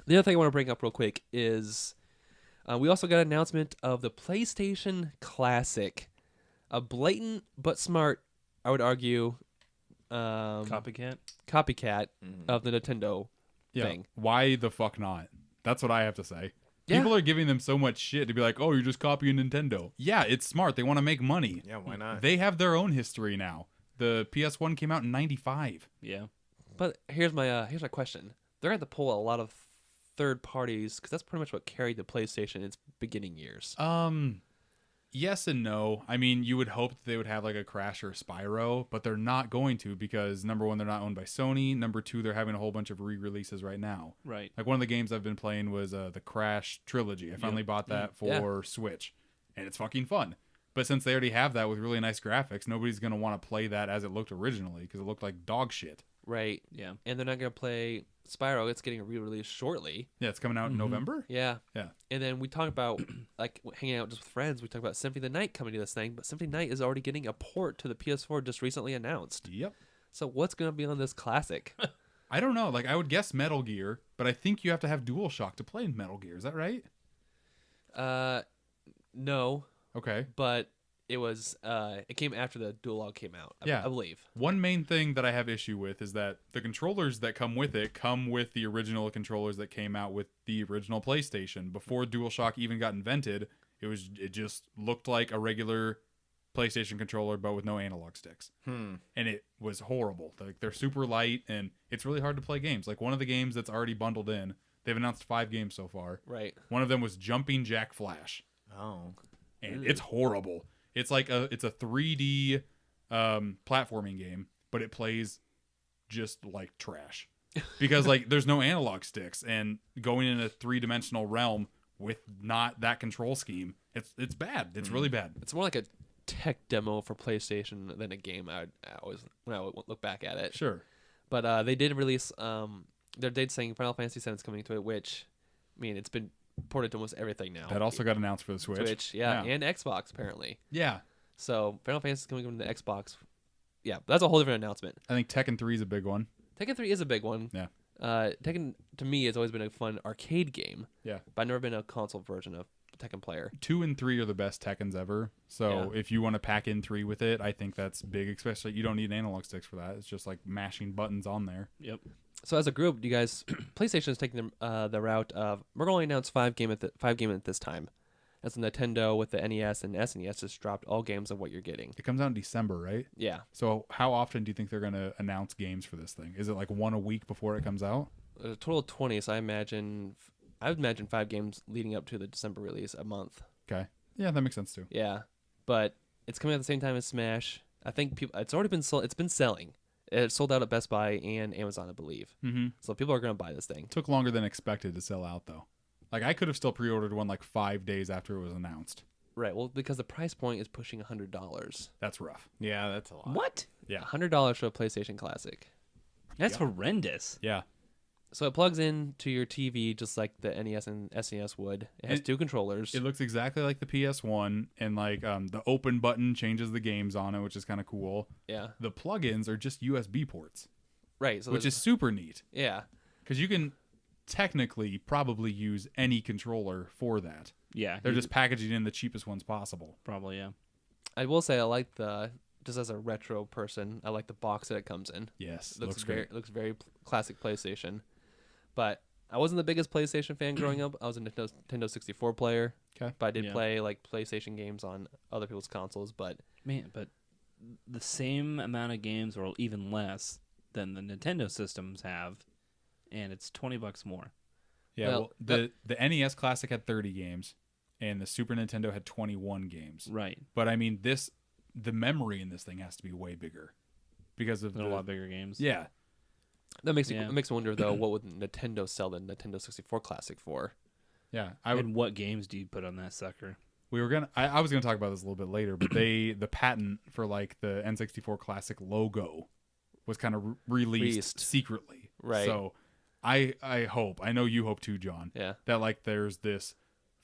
The other thing I want to bring up real quick is we also got an announcement of the PlayStation Classic. A blatant but smart, I would argue, Copycat of the Nintendo thing. Why the fuck not? That's what I have to say. Yeah. People are giving them so much shit to be like, oh, you're just copying Nintendo. Yeah, it's smart. They want to make money. Yeah, why not? They have their own history now. The PS1 came out in 95. Yeah. But here's my question. They're going to have to pull a lot of third parties because that's pretty much what carried the PlayStation in its beginning years. Yes and no. I mean, you would hope that they would have like a Crash or Spyro, but they're not going to because number one, they're not owned by Sony. Number two, they're having a whole bunch of re-releases right now. Right. Like one of the games I've been playing was the Crash trilogy. I finally bought that for Switch, and it's fucking fun. But since they already have that with really nice graphics, nobody's going to want to play that as it looked originally because it looked like dog shit. Right. Yeah. And they're not going to play Spyro. It's getting a re-release shortly. Yeah, it's coming out in November. Yeah. Yeah. And then we talk about, like, hanging out just with friends. We talk about Symphony of the Night coming to this thing. But Symphony of the Night is already getting a port to the PS4 just recently announced. Yep. So what's going to be on this classic? I don't know. Like, I would guess Metal Gear, but I think you have to have DualShock to play Metal Gear. Is that right? No. Okay. But it was, it came after the Duologue came out, I believe. One main thing that I have issue with is that the controllers that come with it come with the original controllers that came out with the original PlayStation. Before DualShock even got invented, it just looked like a regular PlayStation controller, but with no analog sticks. And it was horrible. Like, they're super light, and it's really hard to play games. Like, one of the games that's already bundled in, they've announced 5 games so far. Right. One of them was Jumping Jack Flash. Oh. And it's horrible. It's like it's a 3D platforming game, but it plays just like trash because like there's no analog sticks, and going in a 3-dimensional realm with not that control scheme, it's bad. It's really bad. It's more like a tech demo for PlayStation than a game. I always when I would look back at it. Sure. But they did release their date saying Final Fantasy VII is coming to it, which I mean it's been ported to almost everything now. That also got announced for the Switch. And Xbox apparently. Yeah. So Final Fantasy is coming to the Xbox. Yeah, that's a whole different announcement. I think Tekken 3 is a big one. Tekken 3 is a big one. Yeah. Tekken to me has always been a fun arcade game. Yeah. But I've never been a console version of Tekken player. 2 and 3 are the best Tekkens ever. So if you want to pack in 3 with it, I think that's big. Especially you don't need analog sticks for that. It's just like mashing buttons on there. Yep. So as a group, you guys, PlayStation is taking the route of we're going to announce 5 game at this time. As Nintendo with the NES and SNES just dropped all games of what you're getting. It comes out in December, right? Yeah. So how often do you think they're going to announce games for this thing? Is it like 1 a week before it comes out? There's a total of 20, so I would imagine 5 games leading up to the December release a month. Okay. Yeah, that makes sense too. Yeah. But it's coming at the same time as Smash. I think it's already been sold. It's been selling. It's sold out at Best Buy and Amazon, I believe. Mm-hmm. So people are going to buy this thing. Took longer than expected to sell out, though. Like, I could have still pre-ordered one like 5 days after it was announced. Right. Well, because the price point is pushing $100. That's rough. Yeah, that's a lot. What? Yeah. $100 for a PlayStation Classic. That's horrendous. Yeah. So it plugs into your TV just like the NES and SNES would. It has 2 controllers. It looks exactly like the PS1, and like the open button changes the games on it, which is kind of cool. Yeah. The plugins are just USB ports. Right. So which is super neat. Yeah. Because you can technically probably use any controller for that. Yeah. They're just packaging in the cheapest ones possible. Probably, yeah. I will say I like just as a retro person, I like the box that it comes in. Yes. It looks great. Looks very classic PlayStation. But I wasn't the biggest PlayStation fan growing up. I was a Nintendo 64 player. Okay. But I did play like PlayStation games on other people's consoles. But Man, but the same amount of games, or even less, than the Nintendo systems have, and it's $20 more. Yeah, well, the NES Classic had 30 games, and the Super Nintendo had 21 games. Right. But I mean, the memory in this thing has to be way bigger because of They're a lot bigger games. Yeah. That makes me wonder though, what would Nintendo sell the Nintendo 64 Classic for? Yeah, And what games do you put on that sucker? We were gonna. I was gonna talk about this a little bit later, but the patent for like the N64 Classic logo was kind of released secretly. Right. So I hope, I know you hope too, John. Yeah. That like there's this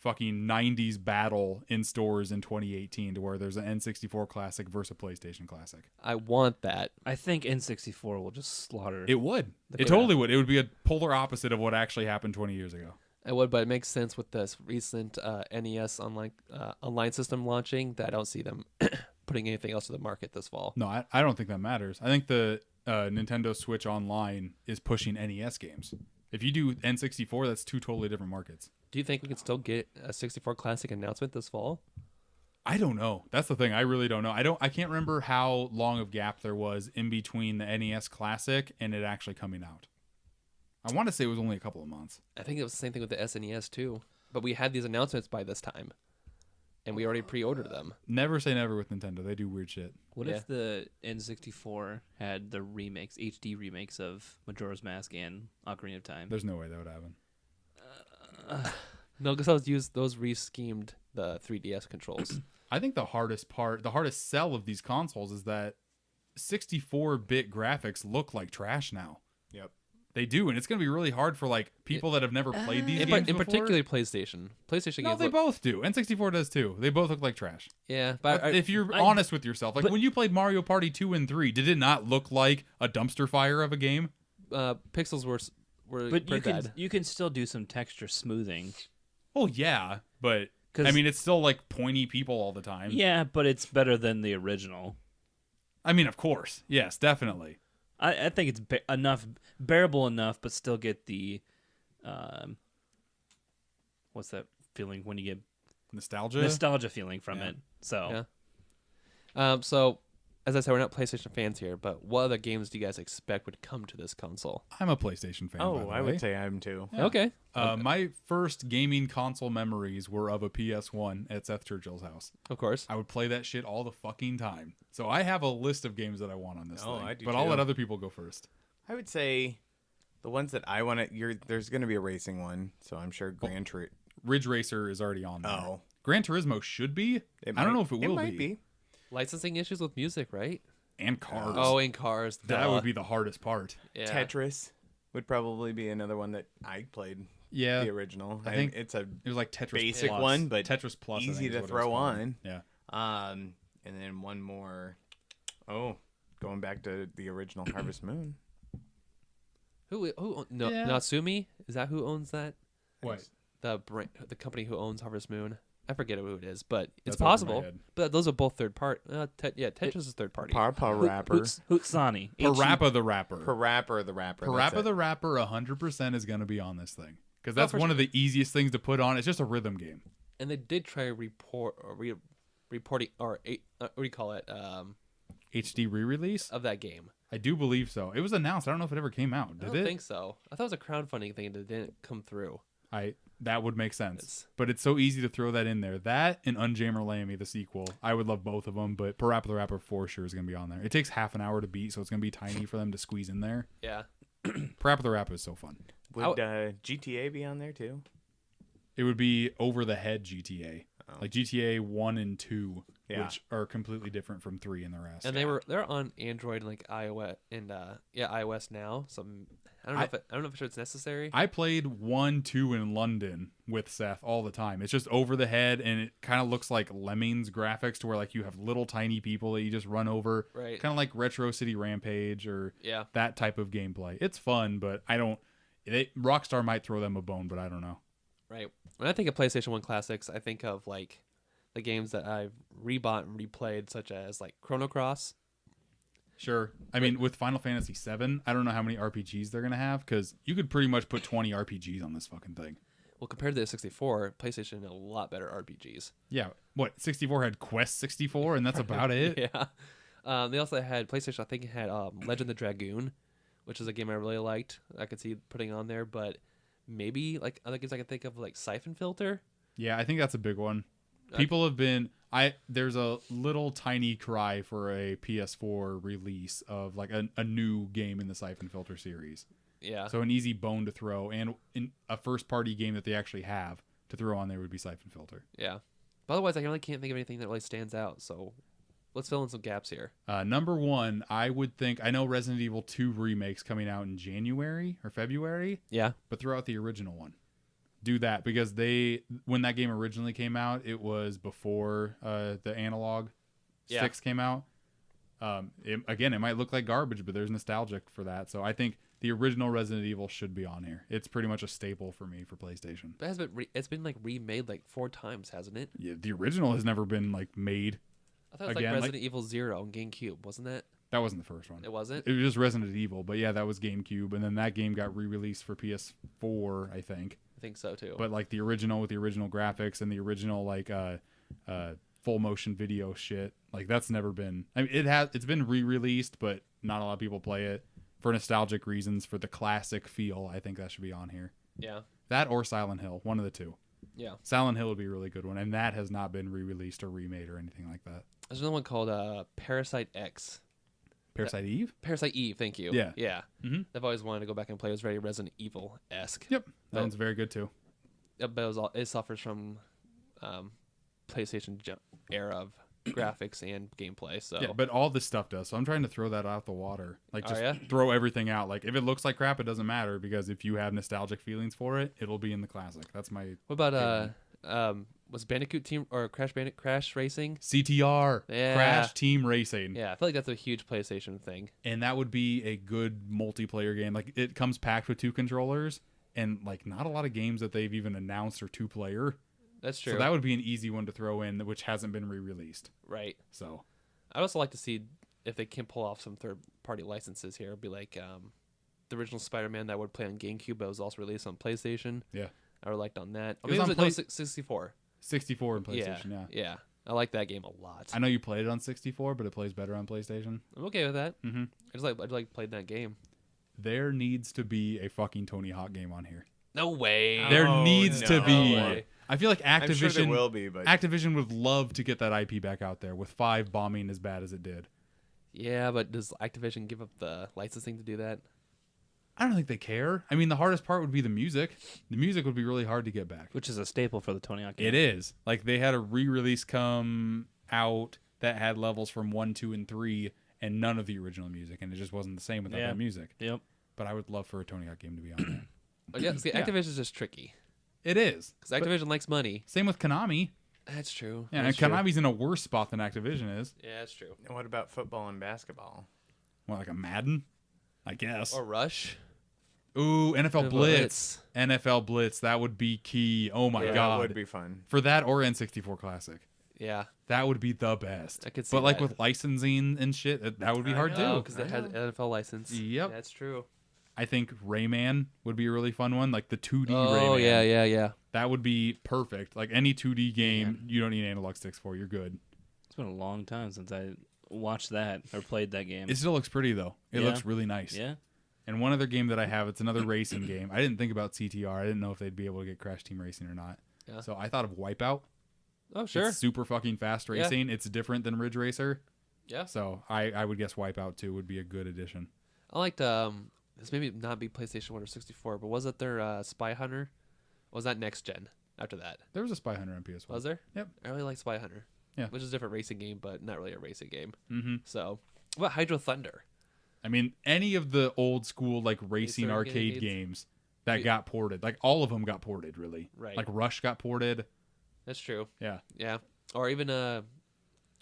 fucking 90s battle in stores in 2018 to where there's an N64 classic versus a PlayStation classic. I want that. I think N64 will just slaughter. It would. It Yeah. totally would. It would be a polar opposite of what actually happened 20 years ago. I would, but it makes sense with this recent NES online system launching that I don't see them putting anything else to the market this fall. No, I don't think that matters. I think the Nintendo Switch Online is pushing NES games. If you do N64, that's two totally different markets. Do you think we can still get a 64 Classic announcement this fall? I don't know. That's the thing. I really don't know. I can't remember how long of gap there was in between the NES Classic and it actually coming out. I want to say it was only a couple of months. I think it was the same thing with the SNES too. But we had these announcements by this time, and we already pre-ordered them. Never say never with Nintendo. They do weird shit. What Yeah. if the N64 had the remakes, HD remakes of Majora's Mask and Ocarina of Time? There's no way that would happen. No, because those re-schemed the 3DS controls. I think the hardest sell of these consoles is that 64-bit graphics look like trash now. Yep. They do, and it's going to be really hard for like people that have never played these in games in before. particular, PlayStation. PlayStation No, games. they Look, both do. N64 does too. They both look like trash. yeah, but If you're honest with yourself, like when you played Mario Party 2 and 3, did it not look like a dumpster fire of a game? pixels were But you bad. can still do some texture smoothing. Oh yeah, but 'Cause- I mean it's still like pointy people all the time. Yeah, but it's better than the original. I mean, of course. Yes, definitely. I think it's bearable enough, but still get the what's that feeling when you get Nostalgia feeling from Yeah. it. So So, as I said, we're not PlayStation fans here, but what other games do you guys expect would come to this console? I'm a PlayStation fan. by Oh, the I way. would say I'm too. Yeah. Okay. My first gaming console memories were of a PS1 at Seth Churchill's house. Of course. I would play that shit all the fucking time. So I have a list of games that I want on this Oh, thing. I do but I'll too. let other people go first. I would say the ones that I want to. There's going to be a racing one, so I'm sure Ridge Racer is already on there. Oh, Gran Turismo should be. I don't know if it will might be. Licensing issues with music, right? And Cars. Oh, in cars. that duh. would be the hardest part. Yeah. Tetris would probably be another one that I played. Yeah. The original. I think it's a It was like Tetris basic Plus. one, but Tetris Plus. I easy think is to what it was throw called. on. Yeah. and then one more. Oh, going back to the original Harvest Moon. Who no, Yeah. Natsumi? Is that who owns that? What? The company who owns Harvest Moon. I forget who it is, but it's That's over my possible. head. But those are both third part. Tetris is third party. PaRappa Rapper. Hootsani. PaRappa the Rapper. PaRappa the Rapper. that's PaRappa it. the Rapper 100% is going to be on this thing. Because that's for one of the easiest things to put on. It's just a rhythm game. And they did try reporting or what do you call it? HD re-release? Of that game. I do believe so. It was announced. I don't know if it ever came out. I Did don't it? think so. I thought it was a crowdfunding thing that didn't come through. That would make sense. It's- But it's so easy to throw that in there. That and Unjammer Lammy, the sequel. I would love both of them, but PaRappa the Rapper for sure is going to be on there. It takes half an hour to beat, so it's going to be tiny for them to squeeze in there. Yeah. PaRappa the Rapper is so fun. Would GTA be on there too? It would be over-the-head GTA. Oh. Like GTA 1 and 2, Yeah. which are completely different from 3 and the rest. And they're on Android and like iOS and iOS now. So I don't know if it's necessary. I played 1, 2 in London with Seth all the time. It's just over the head, and it kind of looks like Lemmings graphics, to where like you have little tiny people that you just run over, Right. kind of like Retro City Rampage or Yeah. that type of gameplay. It's fun, but I don't. Rockstar might throw them a bone, but I don't know. Right. When I think of PlayStation 1 classics, I think of like the games that I've rebought and replayed, such as like Chrono Cross. Sure. I mean, with Final Fantasy VII, I don't know how many RPGs they're gonna have, because you could pretty much put 20 RPGs on this fucking thing. Well, compared to the 64, PlayStation had a lot better RPGs. Yeah. What, 64 had Quest 64, and that's about it? Yeah. They also had PlayStation. I think it had Legend of the Dragoon, which is a game I really liked. I could see putting on there, but maybe like other games I can think of, like Syphon Filter. Yeah, I think that's a big one. People have been there's a little tiny cry for a PS4 release of like a new game in the Syphon Filter series. Yeah. So an easy bone to throw, and in a first party game that they actually have to throw on there would be Syphon Filter. Yeah. But otherwise, I really can't think of anything that really stands out. So let's fill in some gaps here. Number one, I would think, I know Resident Evil 2 remake's coming out in January or February, Yeah. but throw out the original one. do that, because when that game originally came out, it was before the analog sticks came out. It might look like garbage, but there's nostalgic for that. So I think the original Resident Evil should be on here. It's pretty much a staple for me for PlayStation. But it's been like remade like 4 times, hasn't it? Yeah, the original has never been like made. I thought it was Again, like Resident Evil 0 on GameCube, wasn't it? That wasn't the first one. It wasn't? It was just Resident Evil, but yeah, that was GameCube, and then that game got re-released for PS4, I think. I think so too. But like the original with the original graphics and the original like full motion video shit, like that's never been. I mean, it's been re-released, but not a lot of people play it for nostalgic reasons. For the classic feel, I think that should be on here. Yeah. That or Silent Hill, one of the two. Yeah. Silent Hill would be a really good one, and that has not been re-released or remade or anything like that. There's another one called Parasite X. Parasite Eve? Parasite Eve, thank you. Yeah. Yeah. Mhm. I've always wanted to go back and play. It was very Resident Evil-esque. Yep. That But- one's very good too. But it suffers from PlayStation era of graphics and gameplay. So Yeah, but all this stuff does. So I'm trying to throw that out the water. Like, Oh, just yeah? throw everything out. Like, if it looks like crap, it doesn't matter, because if you have nostalgic feelings for it, it'll be in the classic. That's my what about was Bandicoot Team or Crash Racing? CTR, Yeah. Crash Team Racing. Yeah, I feel like that's a huge PlayStation thing. And that would be a good multiplayer game. Like, it comes packed with 2 controllers, and like not a lot of games that they've even announced are 2-player. That's true. So that would be an easy one to throw in, which hasn't been re-released. Right. So I'd also like to see if they can pull off some third-party licenses here. It'd be like the original Spider-Man that would play on GameCube, but was also released on PlayStation. yeah, I would like on that. It was on 64. 64 and PlayStation. Yeah. Yeah. I like that game a lot. I know you played it on 64, but it plays better on PlayStation. I'm okay with that. Mm-hmm. I just like playing that game. There needs to be a fucking Tony Hawk game on here. No way. There Oh, needs to no be. way. I feel like I'm sure there Activision will be, but Activision would love to get that IP back out there with 5 bombing as bad as it did. Yeah, but does Activision give up the licensing to do that? I don't think they care. I mean, the hardest part would be the music. The music would be really hard to get back. Which is a staple for the Tony Hawk game. It is. Like, they had a re-release come out that had levels from 1, 2, and 3, and none of the original music, and it just wasn't the same without Yeah. that music. Yep. But I would love for a Tony Hawk game to be on there. But yeah, see, Yeah. Activision's just tricky It is. because Activision likes money. Same with Konami. That's true. Yeah, That's and true. Konami's in a worse spot than Activision is. Yeah, that's true. what about football and basketball? What, like a Madden? I guess. Or Rush. Ooh, NFL NFL Blitz. NFL Blitz. That would be key. Oh my Yeah, That god. would be fun. For that or N64 Classic. Yeah, That would be the best. I could see But like that. with licensing and shit, that would be I hard know. too. because it has an NFL license. Yep. That's true. I think Rayman would be a really fun one, like the 2D Oh Rayman. yeah. That would be perfect. Like any 2D game, you don't need analog sticks for. You're good. It's been a long time since I watched that or played that game. It still looks pretty though. It Yeah. looks really nice. Yeah. And one other game that I have, it's another racing game. I didn't think about CTR. I didn't know if they'd be able to get Crash Team Racing or not. Yeah. So I thought of Wipeout. Oh sure. It's super fucking fast Yeah. racing. It's different than Ridge Racer. Yeah. So I would guess Wipeout 2 would be a good addition. I liked this maybe not be PlayStation 1 or 64, but was it their Spy Hunter? Or was that next gen after that? There was a Spy Hunter on PS1. Was there? Yep. I really like Spy Hunter. Yeah. Which is a different racing game, but not really a racing game. Mm-hmm. So, what about Hydro Thunder? I mean, any of the old school like racing Racer arcade games. games that Yeah. got ported, like all of them got ported, really. Right. Like Rush got ported. That's true. Yeah. Yeah. Or even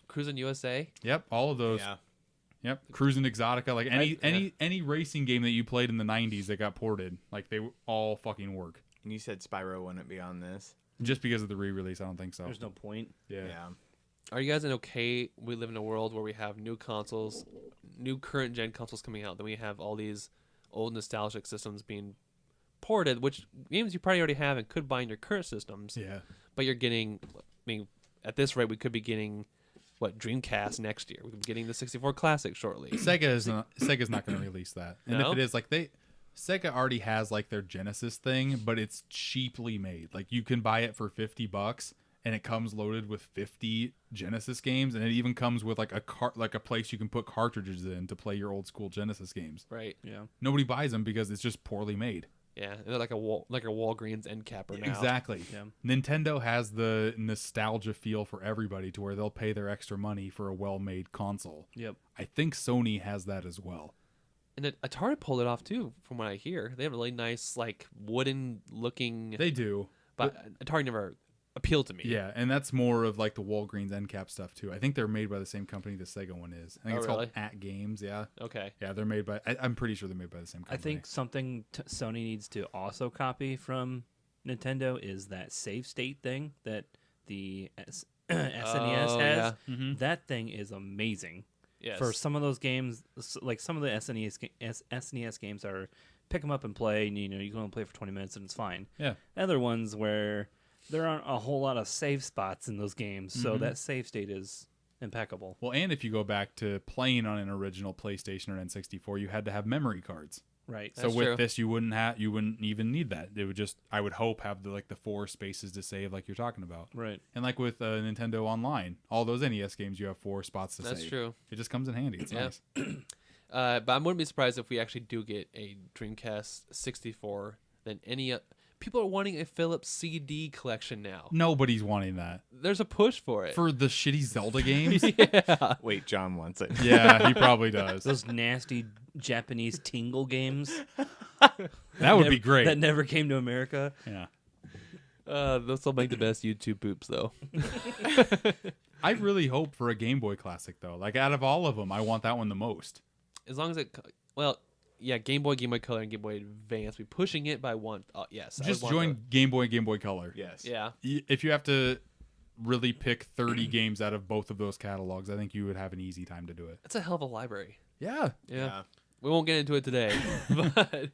Cruis'n USA. Yep. All of those. Yeah. Yep. Cruis'n Exotica, like any racing game that you played in the 90s that got ported, like they all fucking work. And you said Spyro wouldn't be on this. Just because of the re-release, I don't think so. There's no point. Yeah. Yeah. Are you guys okay? We live in a world where we have new consoles, new current gen consoles coming out. Then we have all these old nostalgic systems being ported, which games you probably already have and could buy in your current systems. Yeah. But you're getting, I mean, at this rate, we could be getting what Dreamcast next year. We could be getting the 64 Classic shortly. Sega's not going to release that. And No? if it is, like Sega already has like their Genesis thing, but it's cheaply made. Like you can buy it for $50 and it comes loaded with 50 Genesis games, and it even comes with like a place you can put cartridges in to play your old school Genesis games. Right. Yeah. Nobody buys them because it's just poorly made. Yeah. And they're like a Walgreens end capper now. Exactly. Yeah. Nintendo has the nostalgia feel for everybody to where they'll pay their extra money for a well-made console. Yep. I think Sony has that as well. And Atari pulled it off too, from what I hear. They have a really nice, like, wooden looking. They do. But Atari never appealed to me. Yeah, and that's more of like the Walgreens end cap stuff too. I think they're made by the same company the Sega one is. I think it's really? called At Games. Yeah. Okay. Yeah, they're made by. I'm pretty sure they're made by the same company. I think something Sony needs to also copy from Nintendo is that save state thing that the SNES Oh, has. yeah. Mhm. That thing is amazing. Yes. For some of those games, like some of the SNES games are pick them up and play, and you can only play for 20 minutes and it's fine. Yeah. Other ones where there aren't a whole lot of save spots in those games, so that save state is impeccable. Well, and if you go back to playing on an original PlayStation or N64, you had to have memory cards. Right. So That's with true. this, you wouldn't even need that. It would just, I would hope, have the 4 spaces to save, like you're talking about. Right. And like with Nintendo Online, all those NES games, you have 4 spots to save. That's true. It just comes in handy. It's Yeah. nice. But I wouldn't be surprised if we actually do get a Dreamcast 64. Then people are wanting a Philips CD collection now. Nobody's wanting that There's a push for it. for the shitty Zelda games. Yeah. Wait, John wants it. Yeah, he probably does. Those nasty Japanese tingle games. That would be great. That never came to America. Yeah. Those will make the best YouTube poops, though. I really hope for a Game Boy Classic though. Like out of all of them, I want that one the most. As long as Game Boy, Game Boy Color, and Game Boy Advance. We're pushing it by one. Yes. I Just would want join Game Boy and Game Boy Color. Yes. Yeah. If you have to really pick 30 games out of both of those catalogs, I think you would have an easy time to do it. That's a hell of a library. Yeah. Yeah. We won't get into it today. But